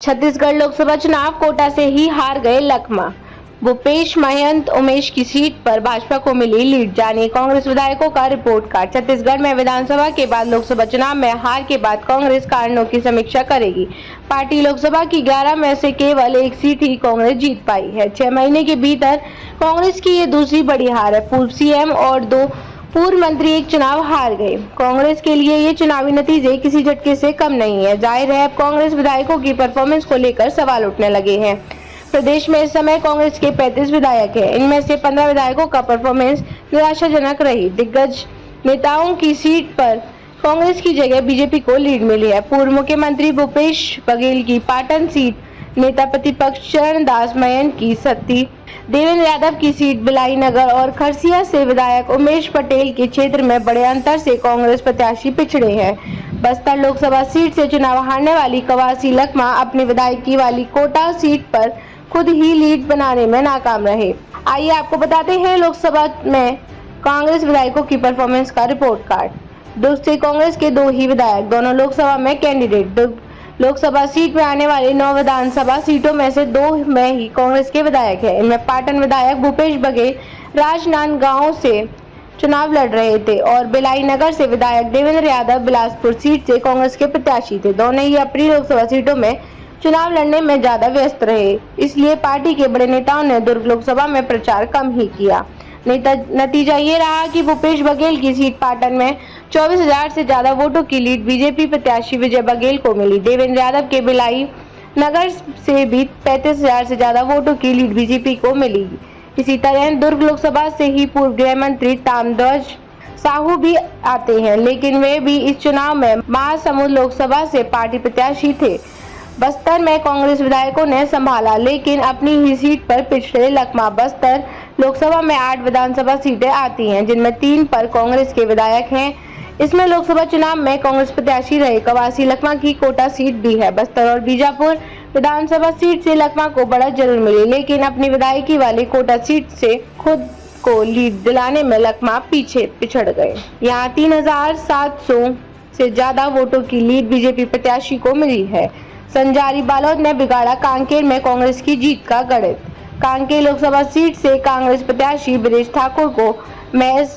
छत्तीसगढ़ लोकसभा चुनाव कोटा से ही हार गए लखमा। भूपेश महंत उमेश की सीट पर भाजपा को मिली लीड। जानिए कांग्रेस विधायकों का रिपोर्ट कार्ड। छत्तीसगढ़ में विधानसभा के बाद लोकसभा चुनाव में हार के बाद कांग्रेस कारणों की समीक्षा करेगी। पार्टी लोकसभा की 11 में से केवल एक सीट ही कांग्रेस जीत पाई है। 6 महीने के भीतर कांग्रेस की ये दूसरी बड़ी हार है। पूर्व सीएम और 2 पूर्व मंत्री एक चुनाव हार गए। कांग्रेस के लिए ये चुनावी नतीजे किसी झटके से कम नहीं है। जाहिर है अब कांग्रेस विधायकों की परफॉर्मेंस को लेकर सवाल उठने लगे हैं। प्रदेश में इस समय कांग्रेस के 35 विधायक हैं। इनमें से 15 विधायकों का परफॉर्मेंस निराशाजनक रही। दिग्गज नेताओं की सीट पर कांग्रेस की जगह बीजेपी को लीड मिली है। पूर्व मुख्यमंत्री भूपेश बघेल की पाटन सीट, नेता प्रतिपक्ष चरणदास महंत की सत्ती, देवेंद्र यादव की सीट भिलाई नगर और खरसिया से विधायक उमेश पटेल के क्षेत्र में बड़े अंतर से कांग्रेस प्रत्याशी पिछड़े हैं। बस्तर लोकसभा सीट से चुनाव हारने वाली कवासी लखमा अपनी विधायकी वाली कोटा सीट पर खुद ही लीड बनाने में नाकाम रहे। आइए आपको बताते हैं लोकसभा में कांग्रेस विधायकों की परफॉर्मेंस का रिपोर्ट कार्ड। दूसरे कांग्रेस के 2 ही विधायक दोनों लोकसभा में कैंडिडेट। लोकसभा सीट में आने वाली 9 विधानसभा सीटों में से 2 में ही कांग्रेस के विधायक हैं। इनमें पाटन विधायक भूपेश बघेल राजनांदगांव से चुनाव लड़ रहे थे और भिलाई नगर से विधायक देवेंद्र यादव बिलासपुर सीट से कांग्रेस के प्रत्याशी थे। दोनों ही अपनी लोकसभा सीटों में चुनाव लड़ने में ज्यादा व्यस्त रहे, इसलिए पार्टी के बड़े नेताओं ने दुर्ग लोकसभा में प्रचार कम ही किया। नतीजा ये रहा कि भूपेश बघेल की सीट पाटन में 24,000 से ज्यादा वोटों की लीड बीजेपी प्रत्याशी विजय बघेल को मिली। देवेंद्र यादव के भिलाई नगर से भी 35,000 से ज्यादा वोटों की लीड बीजेपी को मिली। इसी तरह दुर्ग लोकसभा से ही पूर्व गृह मंत्री ताम्रध्वज साहू भी आते हैं, लेकिन वे भी इस चुनाव में महासमुंद लोकसभा से पार्टी प्रत्याशी थे। बस्तर में कांग्रेस विधायकों ने संभाला, लेकिन अपनी ही सीट पर पिछड़े लखमा। बस्तर लोकसभा में 8 विधानसभा सीटें आती हैं, जिनमें 3 पर कांग्रेस के विधायक हैं। इसमें लोकसभा चुनाव में कांग्रेस प्रत्याशी रहे कवासी लखमा की कोटा सीट भी है। बस्तर और बीजापुर विधानसभा सीट से लखमा को बढ़त जरूर मिली, लेकिन अपनी विधायकी वाली कोटा सीट से खुद को लीड दिलाने में लखमा पीछे पिछड़ गए। यहाँ 3,700 से ज्यादा वोटों की लीड बीजेपी प्रत्याशी को मिली है। संजारी बालोद ने बिगाड़ा कांकेर में कांग्रेस की जीत का गणित। कांकेर लोकसभा सीट से कांग्रेस प्रत्याशी ब्रिजेश ठाकुर को महज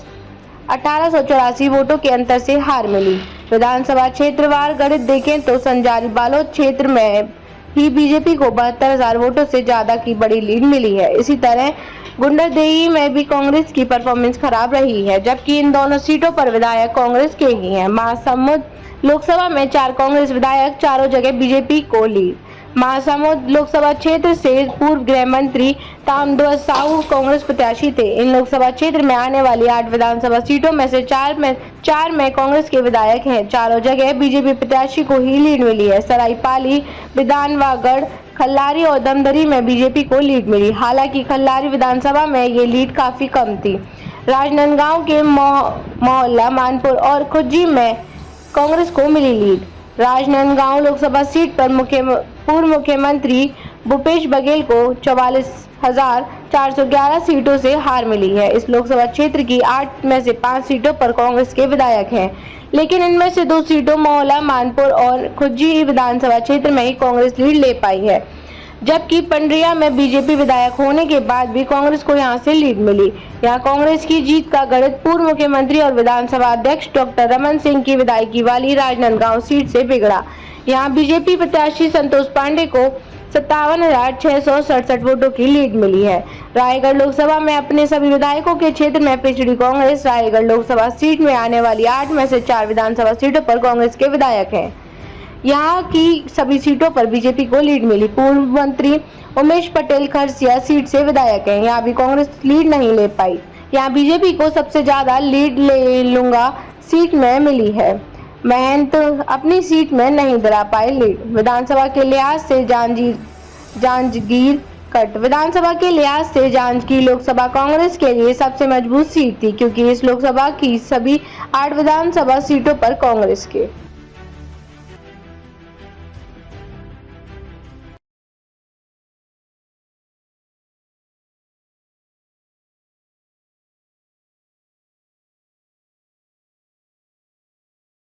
1884 वोटों के अंतर से हार मिली। विधानसभा क्षेत्रवार गणित देखें तो संजारी बालोद क्षेत्र में ही बीजेपी को 72,000 वोटों से ज्यादा की बड़ी लीड मिली है। इसी तरह गुंडरदेही में भी कांग्रेस की परफॉर्मेंस खराब रही है, जबकि इन दोनों सीटों पर विधायक कांग्रेस के ही हैं। महासमुंद लोकसभा में 4 कांग्रेस विधायक, चारों जगह बीजेपी को लीड। महासमुंद लोकसभा क्षेत्र से पूर्व गृह मंत्री ताम्रध्वज साहू कांग्रेस प्रत्याशी थे। इन लोकसभा क्षेत्र में आने वाली 8 विधानसभा सीटों में से 4 में कांग्रेस के विधायक हैं। चारों जगह बीजेपी प्रत्याशी को ही लीड मिली है। सरायपाली, विधानवागढ़, खल्लारी और दमदरी में बीजेपी को लीड मिली। हालांकि खल्लारी विधानसभा में ये लीड काफी कम थी। राजनांदगांव के मोहल्ला मानपुर और खुज्जी में कांग्रेस को मिली लीड। राजनांदगांव लोकसभा सीट पर पूर्व मुख्यमंत्री भूपेश बघेल को 44,411 सीटों से हार मिली है। इस लोकसभा क्षेत्र की 8 में से 5 सीटों पर कांग्रेस के विधायक हैं, लेकिन इनमें से 2 सीटों मोहल्ला मानपुर और खुज्जी विधानसभा क्षेत्र में ही कांग्रेस लीड ले पाई है, जबकि पंडरिया में बीजेपी विधायक होने के बाद भी कांग्रेस को यहां से लीड मिली। यहां कांग्रेस की जीत का गणित पूर्व मुख्यमंत्री और विधानसभा अध्यक्ष डॉक्टर रमन सिंह की विधायकी वाली राजनांदगांव सीट से बिगड़ा। यहां बीजेपी प्रत्याशी संतोष पांडे को 57,667 वोटों की लीड मिली है। रायगढ़ लोकसभा में अपने सभी विधायकों के क्षेत्र में पिछड़ी कांग्रेस। रायगढ़ लोकसभा सीट में आने वाली 8 में से 4 विधानसभा सीटों पर कांग्रेस के विधायक हैं। यहाँ की सभी सीटों पर बीजेपी को लीड मिली। पूर्व मंत्री उमेश पटेल खरसिया सीट से विधायक हैं। यहाँ भी कांग्रेस लीड नहीं ले पाई। यहाँ बीजेपी को सबसे ज्यादा लीड ले लूंगा सीट में मिली है। महंत अपनी सीट में नहीं दिला पाए लीड। विधानसभा के लिहाज से जांजगीर कट विधानसभा के लिहाज से जांजगीर लोकसभा कांग्रेस के लिए सबसे मजबूत सीट थी, क्योंकि इस लोकसभा की सभी 8 विधानसभा सीटों पर कांग्रेस के